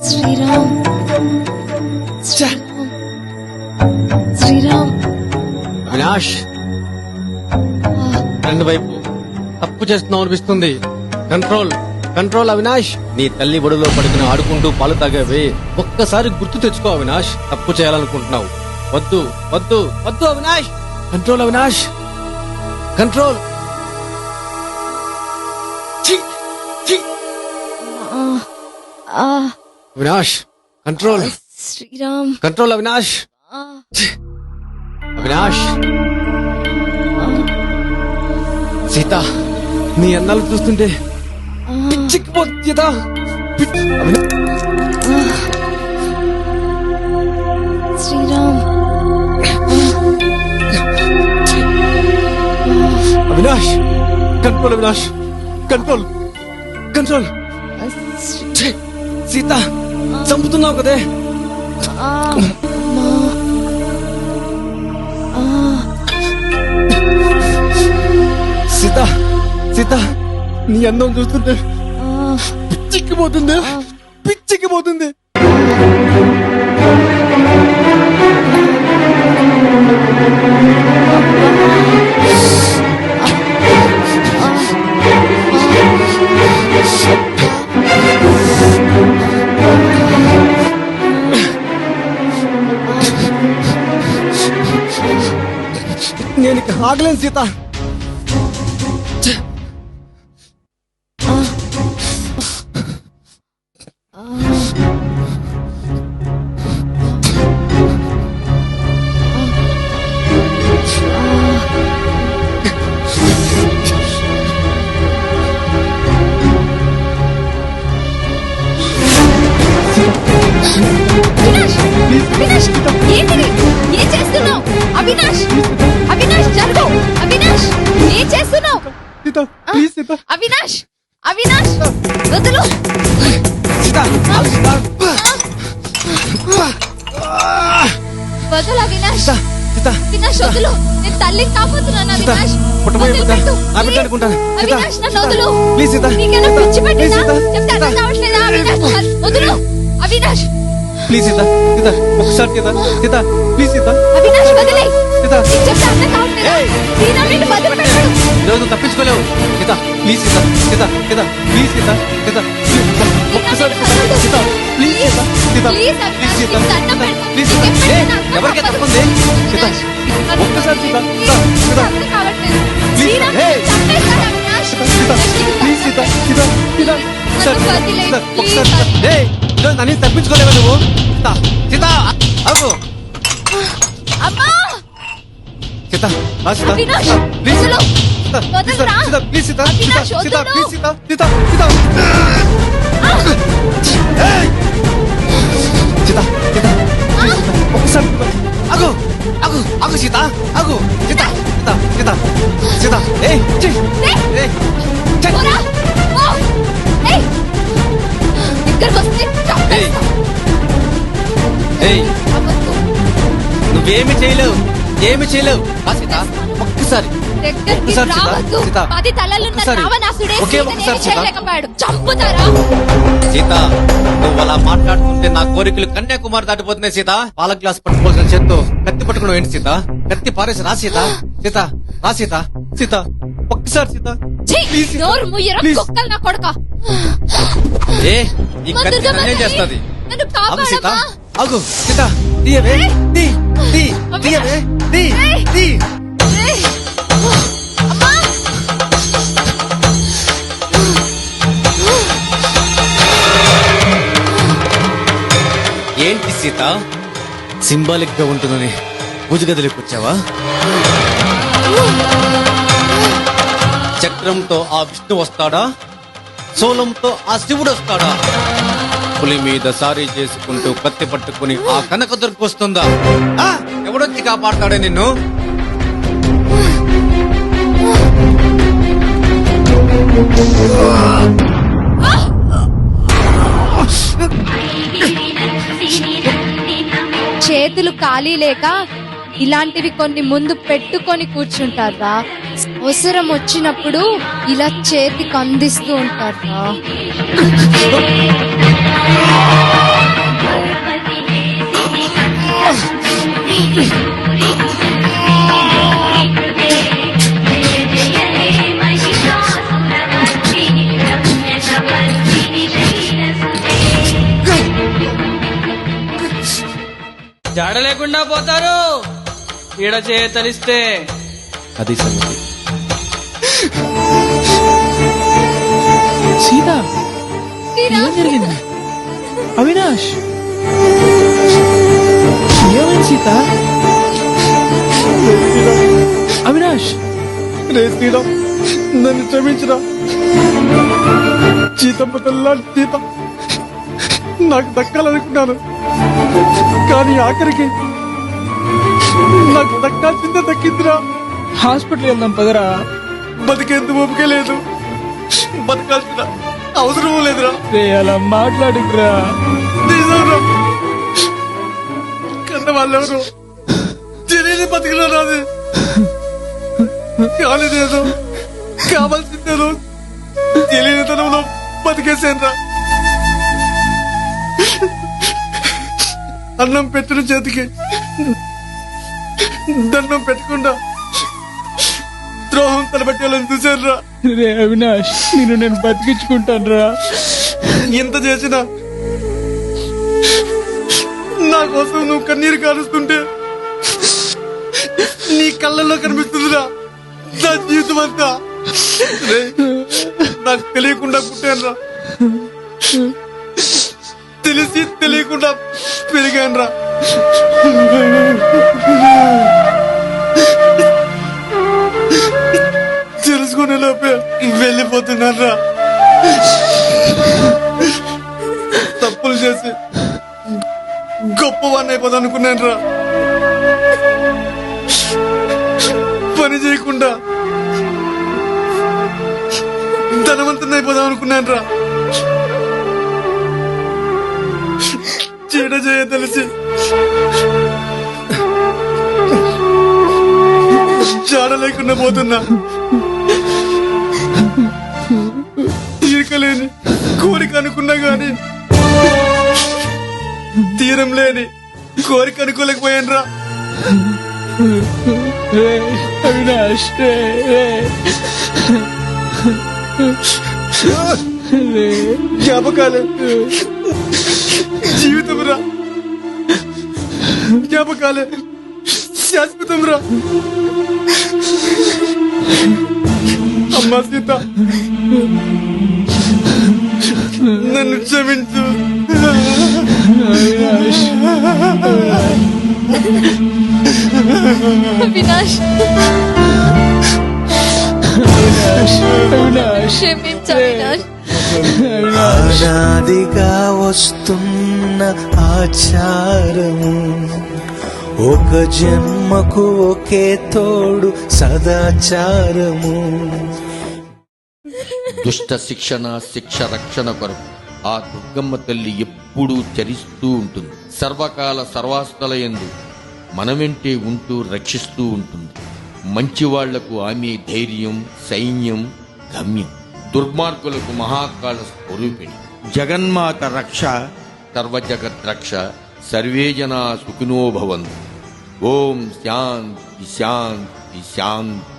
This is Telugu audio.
శ్రీరామ్ శ్రీరామ్ అవినాష్ రెండు వైపు తప్పు చేస్తున్నావు అనిపిస్తుంది. Control control Avinash. నీ తల్లి బడులో పడుకుని ఆడుకుంటూ పాలు తాగావే, ఒక్కసారి గుర్తు తెచ్చుకో అవినాష్. తప్పు చేయాలనుకుంటున్నావు. వద్దు వద్దు వద్దు Avinash. Control Avinash control. Avinash control. Sriram control Avinash. Avinash Sita, నీ అన్నాలు చూస్తుంటే పిచ్చిక్కిపోతుంది Sita. Sriram Avinash control. Avinash control control. Sita చంపుతున్నావు కదే. సీత సీత, నీ అందం చూస్తుంటే పిచ్చిక్కిపోతుంది పిచ్చిక్కిపోతుంది. నేను ఇక ఆగలేను సీత. అవినాష్ ఏంటిది? ఏం చేస్తున్నావు అవినాష్? అవినాష్ జరుగు. అవినాష్ ఏం చేస్తున్నావు? అవినాష్ అవినాష్ వదులు. వదులు అవినాష్. అవినాష్ వదులు. నేను తల్లిని కాకపోతున్నాను అవినాష్. అవినాష్ నన్ను వదులు. నీకేనా పిచ్చి పట్టిందా? చెప్తే అర్థం కావట్లేదా? అవినాష్ వదులు. అవినాష్ ప్లీజ్ సీత, సీత ఒకసారి సీత, సీత ప్లీజ్ సీత. అవినాష్ వదిలే. చెప్తే అర్థం కావట్లేదా? శ్రీరామ్ నిన్ను వదిలిపెట్టాడు. ఈరోజు తప్పించుకోలేవు సీత. ప్లీజ్ సీత, సీత సీత ప్లీజ్ సీత, సీత ఒక్కసారి Sita please Sita, Sita please Sita, please ఎవరికే తప్పుంది సీత. ఒక్కసారి సీత, సీత ప్లీజ్ ప్లీజ్ సీత, సీత సీత ఒకసారి. ఈరోజు నన్ను తప్పించుకోలేవా నువ్వు? సీత సీత అగు. అమ్మా సీత సీత అవినాష్ ప్లీజ్ వదులు. సీత ప్లీజ్ సీత, సీత సీత ప్లీజ్ సీత, సీత సీత సీత సీత ఒకసారి అగు అగు అగు సీత అగు. సీత సీత సీత సీత ఏయ్ ఏయ్ పోరా. ఓ ఏయ్ ఇక్కడికి వస్తే చంపేస్తా. ఏయ్ నువ్వేమి చేయలేవు, ఏమి చేయలేవు. సీత ఒక్కసారి దగ్గరికి రావద్దు. 10 తలలున్న రావణాసుడే సీతని చేయలేకపోయాడు. చంపుతారా? సీత నువ్వు అలా మాట్లాడుతుంటే నా కోరికలు కన్యాకుమారి దాటిపోతున్నాయి సీత. పాల గ్లాస్ పట్టుకోవాల్సిన చేత్తో కత్తి పట్టుకుని ఏంటి సీత? కత్తి పారేసి రా సీత. సీత రా సీత, సీత ఒక్కసారి సీత ప్లీజ్. నోరు ముయ్యరా కుక్కలు నా కొడుకా. ఏ ఈ కత్తి నన్నేం చేస్తుంది? నన్ను ఆగు సీత కాపాడమ్మా. ఆగు సీత. తీయవే తీ తీ తీయవే తీ తీ. అమ్మా ఏంటి సీత సింబాలిక్ గా ఉంటుందని పూజ గదిలోకి వచ్చావా? చక్రంతో ఆ విష్ణు వస్తాడా? శూలంతో ఆ శివుడు వస్తాడా? పులి మీద సారీ చేసుకుంటూ కత్తి పట్టుకుని ఆ కనకదుర్గ వస్తుందా? ఎవడొచ్చి కాపాడతాడే నిన్ను? చేతులు ఖాళీ లేక ఇలాంటివి కొన్ని ముందు పెట్టుకొని కూర్చుంటారా. అవసరం వచ్చినప్పుడు ఇలా చేతికి అందిస్తూ ఉంటారా. జాడ లేకుండా పోతారు ఈడ చేతలిస్తే. అది సంగతి. సీత, ఏం జరిగింది? అవినాష్, ఏమైంది సీత? అవినాష్, రే శ్రీరామ్, నన్ను క్షమించరా. సీతమ్మ తల్లాంటి సీత నాకు దక్కాలనుకున్నాను, కానీ ఆఖరికి నాకు దక్కాల్సిందే దక్కిందిరా. హాస్పిటల్ వెళ్దాం పదరా. బతికేందుకు ఓపిక లేదు, బతకాల్సిన అవసరం లేదురా. రే అలా మాట్లాడుకురా. నిజంరా, కన్న వాళ్ళెవరు తెలియని బతికినా రాదు, కాలేదేదో కావాల్సిందేదో తెలియని తనంలో బతికేసానురా. అన్నం పెట్టిన చేతికి దండం పెట్టకుండా ద్రోహం తలబెట్టాలని చూశానురా. రే అవినాష్, నేను బతికించుకుంటాను రా. ఇంత చేసినా నా కోసం నువ్వు కన్నీరు కారుస్తుంటే నీ కళ్ళల్లో కనిపిస్తుందిరా నా జీవితం అంతా. రేయ్, నాకు తెలియకుండా పుట్టానురా, తెలిసి తెలియకుండా పెరిగానురా. తెలుసుకునే లోపే వెళ్ళిపోతున్నానురా. తప్పులు చేసి గొప్పవాడిని అయిపోతా అనుకున్నానురా. పని చేయకుండా ధనవంతుని అయిపోదాం అనుకున్నానురా. చీడ చేయ తెలిసి జాడ లేకుండా పోతున్నా. తీరికలేని కోరిక అనుకున్నా గాని తీరం లేని కోరిక అనుకోలేకపోయానురా. అవినాష్, జ్ఞాపకాలే జీవితం రా, జ్ఞాపకాలే శాశ్వతం రా. అమ్మా సీత, నన్ను క్షమించు. అవినాష్, అవినాష్, క్షమించు అవినాష్. అనాదిగా వస్తున్న ఆచారము, ఒక జన్మకు ఒకే తోడు సదాచారము. దుష్ట శిక్షణ, శిక్ష రక్షణ కొరకు ఆ దుర్గమ్మ తల్లి ఎప్పుడూ చరిస్తూ ఉంటుంది. సర్వకాల సర్వాస్థలయందు మన వెంటే ఉంటూ రక్షిస్తూ ఉంటుంది. మంచివాళ్లకు ఆమె ధైర్యం, సైన్యం, గమ్యం. దుర్మార్గులకు మహాకాళ స్వరూపిణి. జగన్మాత రక్ష, సర్వజగత్ రక్ష. సర్వే జనా సుఖినో భవంతు. ఓం శాంతి శాంతి శాంతి.